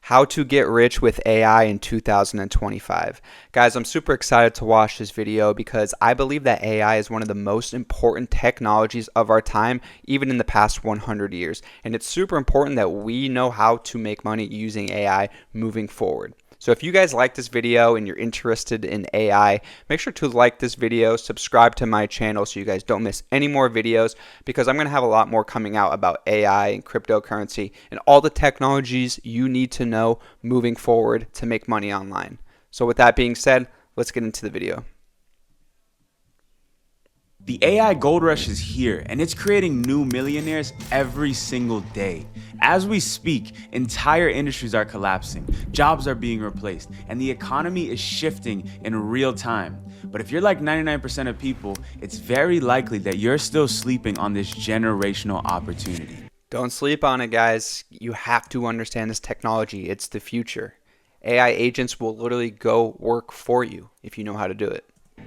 How to Get Rich with AI in 2025. Guys, I'm super excited to watch this video because I believe that AI is one of the most important technologies of our time, even in the past 100 years. And it's super important that we know how to make money using AI moving forward. So if you guys like this video and you're interested in AI, make sure to like this video, subscribe to my channel so you guys don't miss any more videos, because I'm going to have a lot more coming out about AI and cryptocurrency and all the technologies you need to know moving forward to make money online. So with that being said, let's get into the video. The AI gold rush is here, and it's creating new millionaires every single day. As we speak, entire industries are collapsing, jobs are being replaced, and the economy is shifting in real time. But if you're like 99% of people, it's very likely that you're still sleeping on this generational opportunity. Don't sleep on it, guys. You have to understand this technology. It's the future. AI agents will literally go work for you if you know how to do it.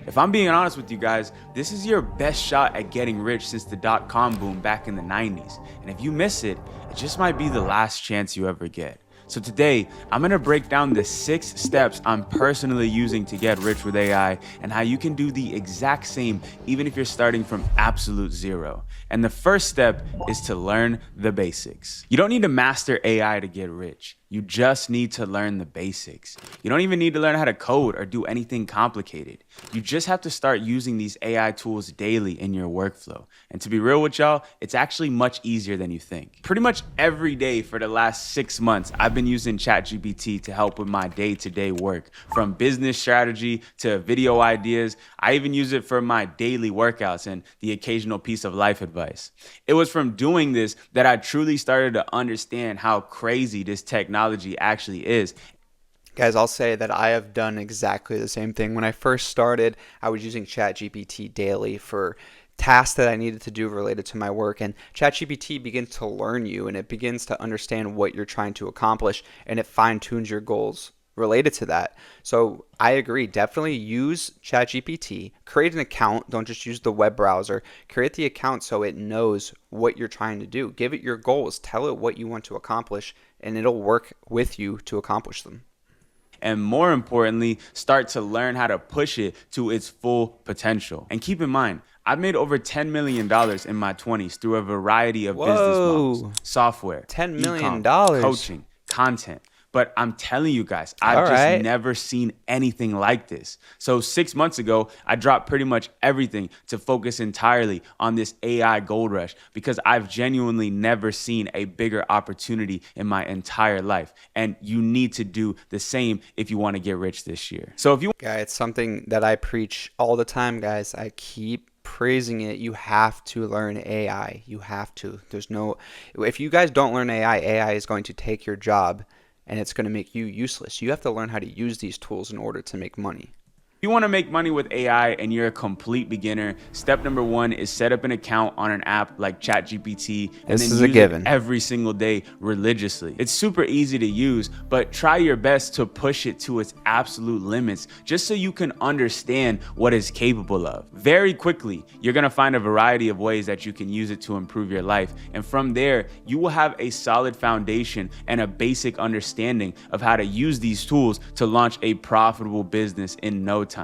If I'm being honest with you guys, this is your best shot at getting rich since the dot-com boom back in the 90s. And if you miss it, it just might be the last chance you ever get. So today, I'm gonna break down the 6 steps I'm personally using to get rich with AI and how you can do the exact same even if you're starting from absolute zero. And the first step is to learn the basics. You don't need to master AI to get rich. You just need to learn the basics. You don't even need to learn how to code or do anything complicated. You just have to start using these AI tools daily in your workflow. And to be real with y'all, it's actually much easier than you think. Pretty much every day for the last 6 months, I've been using ChatGPT to help with my day-to-day work, from business strategy to video ideas. I even use it for my daily workouts and the occasional piece of life advice. It was from doing this that I truly started to understand how crazy this technology actually is. Guys, I'll say that I have done exactly the same thing. When I first started, I was using ChatGPT daily for tasks that I needed to do related to my work, and ChatGPT begins to learn you and it begins to understand what you're trying to accomplish, and it fine-tunes your goals related to that. So I agree, definitely use ChatGPT, create an account, don't just use the web browser, create the account so it knows what you're trying to do. Give it your goals, tell it what you want to accomplish, and it'll work with you to accomplish them. And more importantly, start to learn how to push it to its full potential. And keep in mind, I've made over $10 million in my 20s through a variety of business models, software, $10 million, coaching, content. But I'm telling you guys, I've just never seen anything like this. So 6 months ago, I dropped pretty much everything to focus entirely on this AI gold rush because I've genuinely never seen a bigger opportunity in my entire life. And you need to do the same if you want to get rich this year. So if you guys, it's something that I preach all the time, guys. I keep praising it. You have to learn AI. You have to. If you guys don't learn AI, AI is going to take your job and it's going to make you useless. You have to learn how to use these tools in order to make money. If you want to make money with AI and you're a complete beginner, step number 1 is set up an account on an app like ChatGPT and then use it every single day religiously. It's super easy to use, but try your best to push it to its absolute limits just so you can understand what it's capable of. Very quickly, you're going to find a variety of ways that you can use it to improve your life. And from there, you will have a solid foundation and a basic understanding of how to use these tools to launch a profitable business in no time.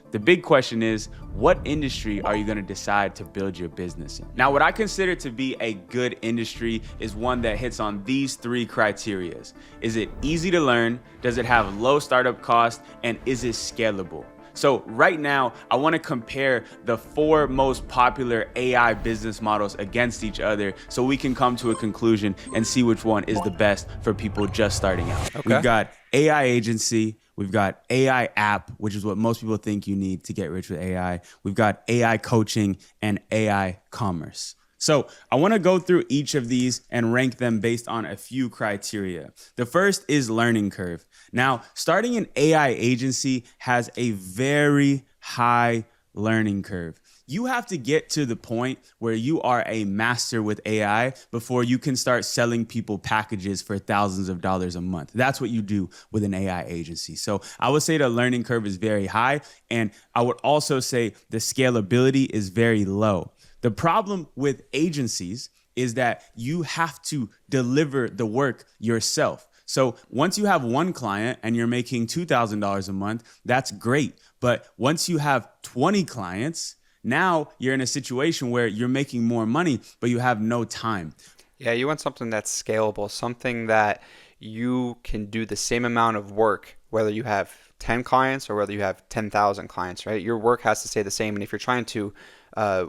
The big question is, what industry are you going to decide to build your business in? Now, what I consider to be a good industry is one that hits on these 3 criteria. Is it easy to learn? Does it have low startup cost? And is it scalable? So right now, I want to compare the 4 most popular AI business models against each other so we can come to a conclusion and see which one is the best for people just starting out. Okay. We've got AI agency, we've got AI app, which is what most people think you need to get rich with AI. We've got AI coaching and AI commerce. So I want to go through each of these and rank them based on a few criteria. The first is learning curve. Now, starting an AI agency has a very high learning curve. You have to get to the point where you are a master with AI before you can start selling people packages for thousands of dollars a month. That's what you do with an AI agency. So I would say the learning curve is very high, and I would also say the scalability is very low. The problem with agencies is that you have to deliver the work yourself. So once you have one client and you're making $2,000 a month, that's great. But once you have 20 clients, now you're in a situation where you're making more money, but you have no time. Yeah, you want something that's scalable, something that you can do the same amount of work, whether you have 10 clients or whether you have 10,000 clients, right? Your work has to stay the same. And if you're trying to, uh,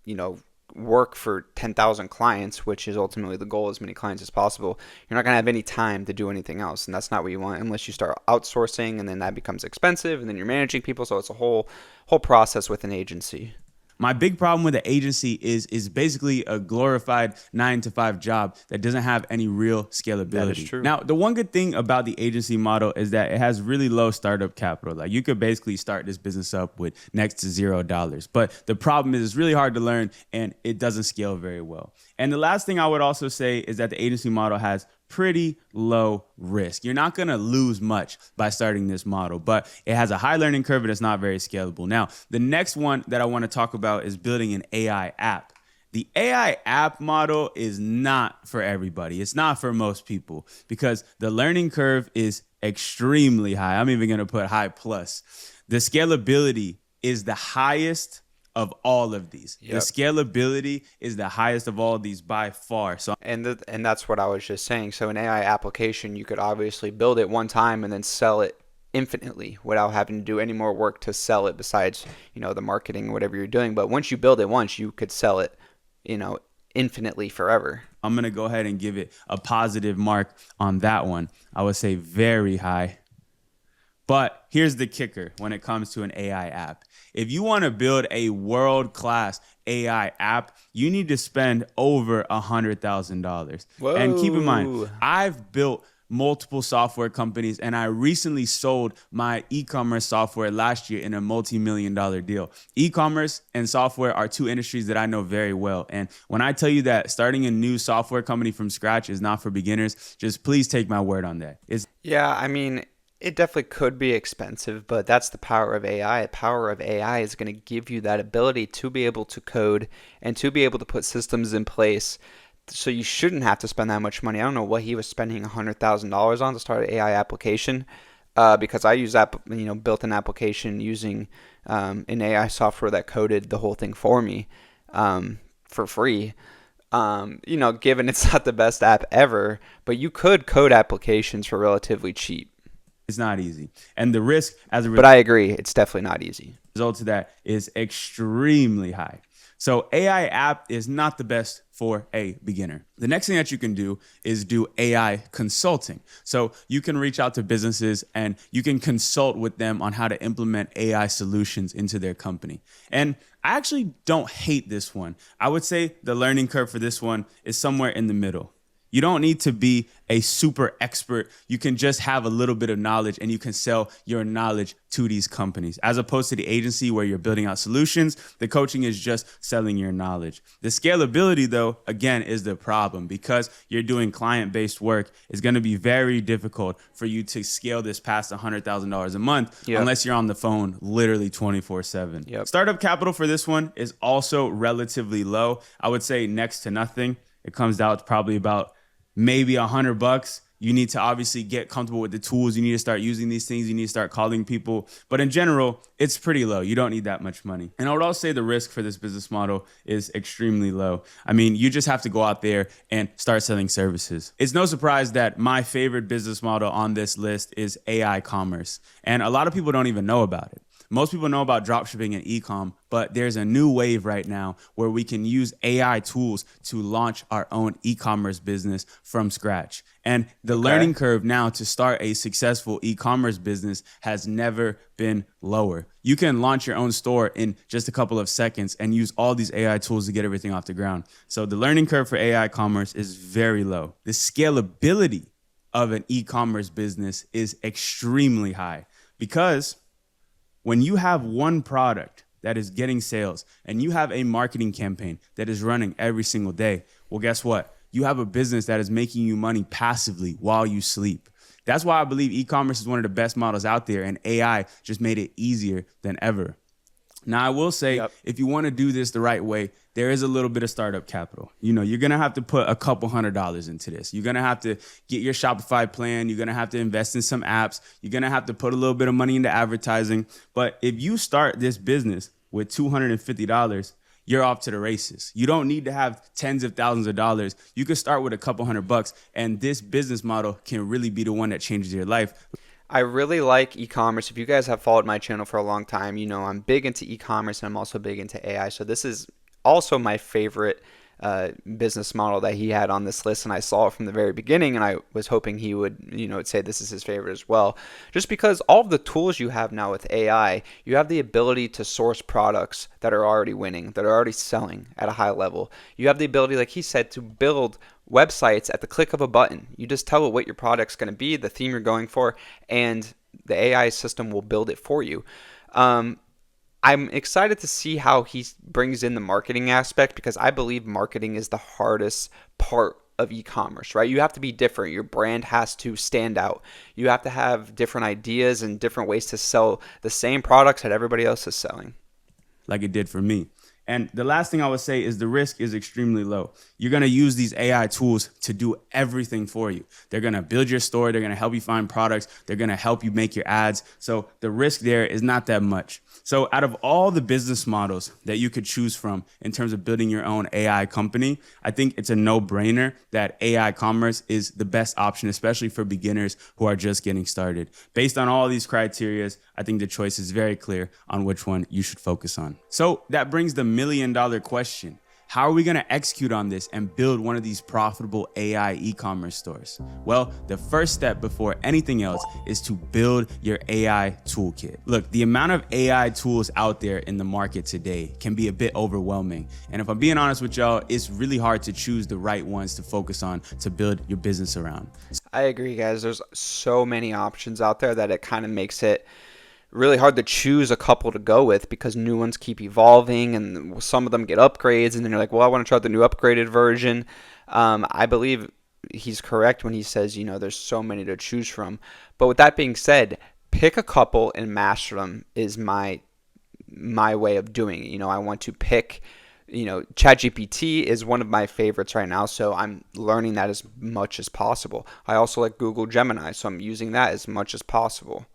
you know, work for 10,000 clients, which is ultimately the goal, as many clients as possible, you're not going to have any time to do anything else. And that's not what you want unless you start outsourcing, and then that becomes expensive, and then you're managing people. So it's a whole process with an agency. My big problem with the agency is basically a glorified 9-to-5 job that doesn't have any real scalability. That is true. Now, the one good thing about the agency model is that it has really low startup capital. Like, you could basically start this business up with next to $0. But the problem is it's really hard to learn and it doesn't scale very well. And the last thing I would also say is that the agency model has pretty low risk. You're not going to lose much by starting this model, but it has a high learning curve and it's not very scalable. Now, the next one that I want to talk about is building an AI app. The AI app model is not for everybody. It's not for most people because the learning curve is extremely high. I'm even going to put high plus. The scalability is the highest of all of these. Yep. The scalability is the highest of all of these by far. So, and that's what I was just saying. So an AI application, you could obviously build it one time and then sell it infinitely without having to do any more work to sell it besides, the marketing or whatever you're doing. But once you build it once, you could sell it, infinitely forever. I'm going to go ahead and give it a positive mark on that one. I would say very high. But here's the kicker when it comes to an AI app. If you want to build a world-class AI app, you need to spend over $100,000. And keep in mind, I've built multiple software companies, and I recently sold my e-commerce software last year in a multi-million-dollar deal. E-commerce and software are two industries that I know very well. And when I tell you that starting a new software company from scratch is not for beginners, just please take my word on that. It definitely could be expensive, but that's the power of AI. The power of AI is going to give you that ability to be able to code and to be able to put systems in place. So you shouldn't have to spend that much money. I don't know what he was spending $100,000 on to start an AI application, because I built an application using an AI software that coded the whole thing for me for free. Given it's not the best app ever, but you could code applications for relatively cheap. It's not easy. And the risk but I agree, it's definitely not easy. Result of that is extremely high. So AI app is not the best for a beginner. The next thing that you can do is do AI consulting. So you can reach out to businesses and you can consult with them on how to implement AI solutions into their company. And I actually don't hate this one. I would say the learning curve for this one is somewhere in the middle. You don't need to be a super expert. You can just have a little bit of knowledge and you can sell your knowledge to these companies. As opposed to the agency where you're building out solutions, the coaching is just selling your knowledge. The scalability, though, again, is the problem because you're doing client-based work. It's going to be very difficult for you to scale this past $100,000 a month unless you're on the phone literally 24/7. Startup capital for this one is also relatively low. I would say next to nothing. It comes out to probably about maybe $100. You need to obviously get comfortable with the tools. You need to start using these things. You need to start calling people. But in general, it's pretty low. You don't need that much money. And I would also say the risk for this business model is extremely low. I mean, you just have to go out there and start selling services. It's no surprise that my favorite business model on this list is AI commerce. And a lot of people don't even know about it. Most people know about dropshipping and e-com, but there's a new wave right now where we can use AI tools to launch our own e-commerce business from scratch. And the learning curve now to start a successful e-commerce business has never been lower. You can launch your own store in just a couple of seconds and use all these AI tools to get everything off the ground. So the learning curve for AI commerce is very low. The scalability of an e-commerce business is extremely high because when you have one product that is getting sales and you have a marketing campaign that is running every single day, well, guess what? You have a business that is making you money passively while you sleep. That's why I believe e-commerce is one of the best models out there and AI just made it easier than ever. Now, I will say, if you want to do this the right way, there is a little bit of startup capital. You're going to have to put a couple $100s into this. You're going to have to get your Shopify plan. You're going to have to invest in some apps. You're going to have to put a little bit of money into advertising. But if you start this business with $250, you're off to the races. You don't need to have tens of thousands of dollars. You can start with a couple $100, and this business model can really be the one that changes your life. I really like e-commerce. If you guys have followed my channel for a long time, you know I'm big into e-commerce, and I'm also big into AI. So this is also my favorite business model that he had on this list, and I saw it from the very beginning, and I was hoping he would, say this is his favorite as well. Just because all of the tools you have now with AI, you have the ability to source products that are already winning, that are already selling at a high level. You have the ability, like he said, to build websites at the click of a button. You just tell it what your product's going to be, the theme you're going for, and the AI system will build it for you. I'm excited to see how he brings in the marketing aspect, because I believe marketing is the hardest part of e-commerce, right? You have to be different. Your brand has to stand out. You have to have different ideas and different ways to sell the same products that everybody else is selling. Like it did for me. And the last thing I would say is the risk is extremely low. You're going to use these AI tools to do everything for you. They're going to build your store. They're going to help you find products. They're going to help you make your ads. So the risk there is not that much. So out of all the business models that you could choose from in terms of building your own AI company, I think it's a no-brainer that AI commerce is the best option, especially for beginners who are just getting started. Based on all these criteria, I think the choice is very clear on which one you should focus on. So that brings the million-dollar question. How are we going to execute on this and build one of these profitable AI e-commerce stores? Well, the first step before anything else is to build your AI toolkit. Look, the amount of AI tools out there in the market today can be a bit overwhelming. And if I'm being honest with y'all, it's really hard to choose the right ones to focus on to build your business around. I agree, guys. There's so many options out there that it kind of makes it really hard to choose a couple to go with, because new ones keep evolving and some of them get upgrades, and then you're like, well, I want to try the new upgraded version. I believe he's correct when he says, there's so many to choose from. But with that being said, pick a couple and master them is my way of doing it. I want to pick, ChatGPT is one of my favorites right now, so I'm learning that as much as possible. I also like Google Gemini, so I'm using that as much as possible.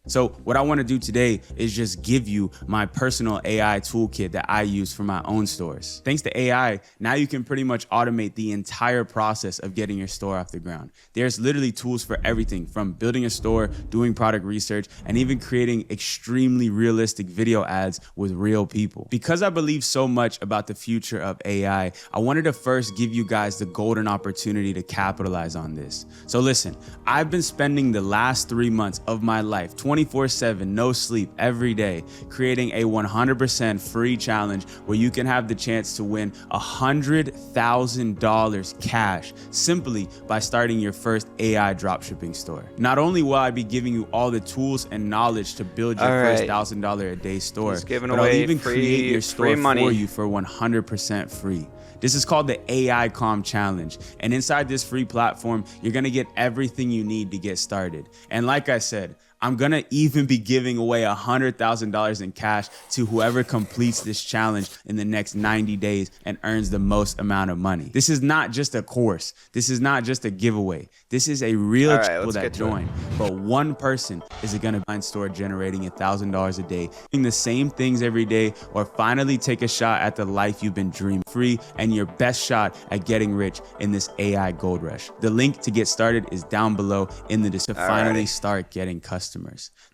So what I want to do today is just give you my personal AI toolkit that I use for my own stores. Thanks to AI, now you can pretty much automate the entire process of getting your store off the ground. There's literally tools for everything, from building a store, doing product research, and even creating extremely realistic video ads with real people. Because I believe so much about the future of AI, I wanted to first give you guys the golden opportunity to capitalize on this. So listen, I've been spending the last 3 months of my life 24/7, no sleep, every day, creating a 100% free challenge where you can have the chance to win $100,000 cash simply by starting your first AI dropshipping store. Not only will I be giving you all the tools and knowledge to build your first $1,000 a day store, but I'll even create your store for you for 100% free. This is called the AI Com Challenge. And inside this free platform, you're gonna get everything you need to get started. And like I said, I'm gonna even be giving away $100,000 in cash to whoever completes this challenge in the next 90 days and earns the most amount of money. This is not just a course. This is not just a giveaway. This is a real people that join. But one person is gonna find store generating $1,000 a day, doing the same things every day, or finally take a shot at the life you've been dreaming. Free and your best shot at getting rich in this AI gold rush. The link to get started is down below in the description to finally start getting customers.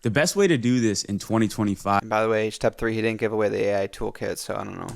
The best way to do this in 2025, and by the way, step 3, he didn't give away the AI toolkit, so I don't know,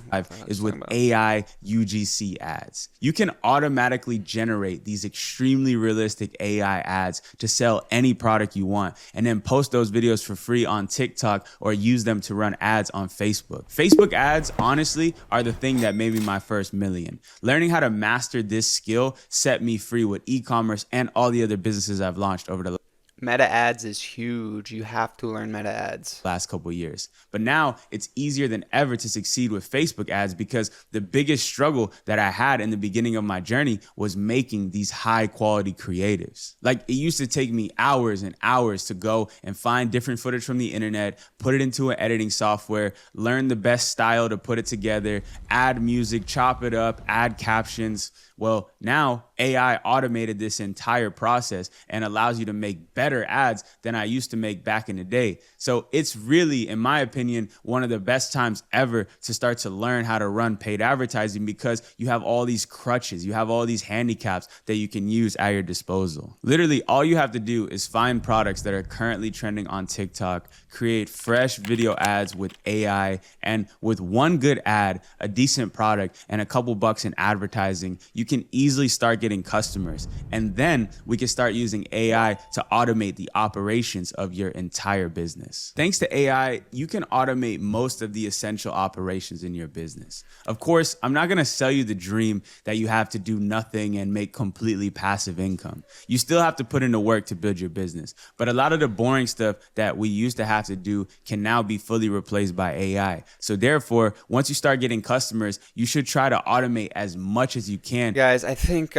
is with AI UGC ads. You can automatically generate these extremely realistic AI ads to sell any product you want, and then post those videos for free on TikTok or use them to run ads on Facebook. Facebook ads, honestly, are the thing that made me my first million. Learning how to master this skill set me free with e-commerce and all the other businesses I've launched over the Meta ads is huge. You have to learn meta ads. Last couple of years. But now it's easier than ever to succeed with Facebook ads because the biggest struggle that I had in the beginning of my journey was making these high quality creatives. Like, it used to take me hours and hours to go and find different footage from the internet, put it into an editing software, learn the best style to put it together, add music, chop it up, add captions. Well, now AI automated this entire process and allows you to make better ads than I used to make back in the day. So it's really, in my opinion, one of the best times ever to start to learn how to run paid advertising because you have all these crutches, you have all these handicaps that you can use at your disposal. Literally, all you have to do is find products that are currently trending on TikTok, create fresh video ads with AI, and with one good ad, a decent product, and a couple bucks in advertising, you can easily start getting customers. And then we can start using AI to automate the operations of your entire business. Thanks to AI, you can automate most of the essential operations in your business. Of course, I'm not gonna sell you the dream that you have to do nothing and make completely passive income. You still have to put in the work to build your business. But a lot of the boring stuff that we used to have to do can now be fully replaced by AI. So therefore, once you start getting customers, you should try to automate as much as you can. Guys, I think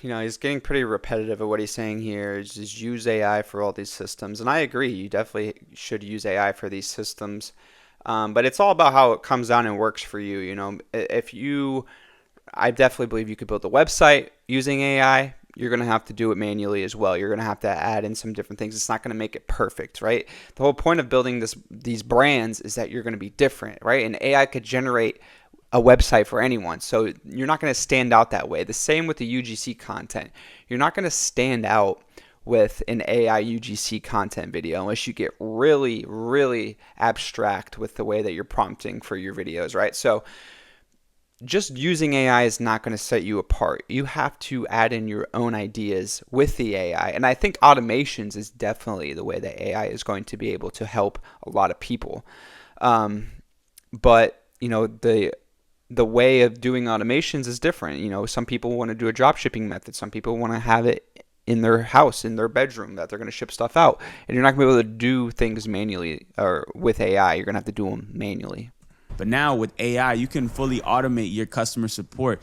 he's getting pretty repetitive at what he's saying here. Is just use AI for all these systems, and I agree. You definitely should use AI for these systems, but it's all about how it comes down and works for you. I definitely believe you could build a website using AI. You're going to have to do it manually as well. You're going to have to add in some different things. It's not going to make it perfect, right? The whole point of building these brands is that you're going to be different, right? And AI could generate a website for anyone. So you're not going to stand out that way. The same with the UGC content. You're not going to stand out with an AI UGC content video unless you get really, really abstract with the way that you're prompting for your videos, right? So just using AI is not going to set you apart. You have to add in your own ideas with the AI. And I think automations is definitely the way that AI is going to be able to help a lot of people. But the way of doing automations is different. Some people want to do a drop shipping method. Some people want to have it in their house, in their bedroom, that they're going to ship stuff out. And you're not going to be able to do things manually or with AI. You're going to have to do them manually. But now with AI, you can fully automate your customer support.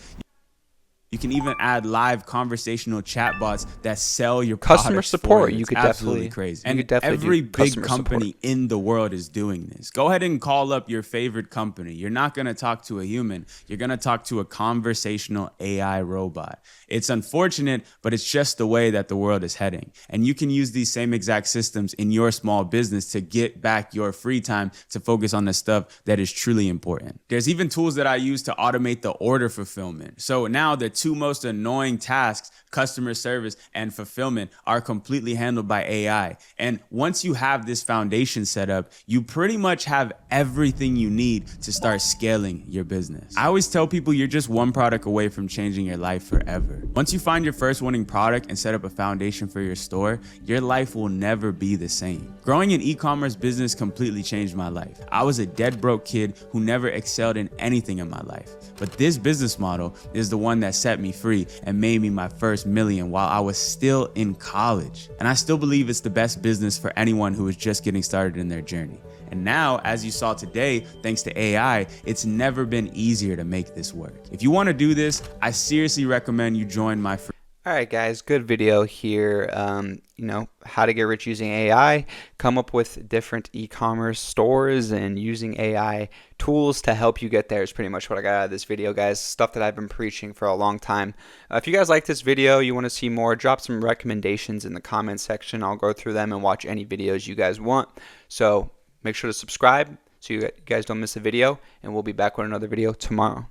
You can even add live conversational chatbots that sell your customer support. You could absolutely definitely crazy. And every big company in the world is doing this. Go ahead and call up your favorite company. You're not going to talk to a human. You're going to talk to a conversational AI robot. It's unfortunate, but it's just the way that the world is heading. And you can use these same exact systems in your small business to get back your free time to focus on the stuff that is truly important. There's even tools that I use to automate the order fulfillment. So now the two most annoying tasks, customer service and fulfillment, are completely handled by AI. And once you have this foundation set up, you pretty much have everything you need to start scaling your business. I always tell people you're just one product away from changing your life forever. Once you find your first winning product and set up a foundation for your store, your life will never be the same. Growing an e-commerce business completely changed my life. I was a dead broke kid who never excelled in anything in my life. But this business model is the one that set me free and made me my first million while I was still in college. And I still believe it's the best business for anyone who is just getting started in their journey. And now, as you saw today, thanks to AI, it's never been easier to make this work. If you want to do this, I seriously recommend you join my free. All right, guys, good video here. How to get rich using AI, come up with different e-commerce stores and using AI tools to help you get there is pretty much what I got out of this video, guys. Stuff that I've been preaching for a long time. If you guys like this video, you want to see more, drop some recommendations in the comment section. I'll go through them and watch any videos you guys want. So make sure to subscribe so you guys don't miss a video, and we'll be back with another video tomorrow.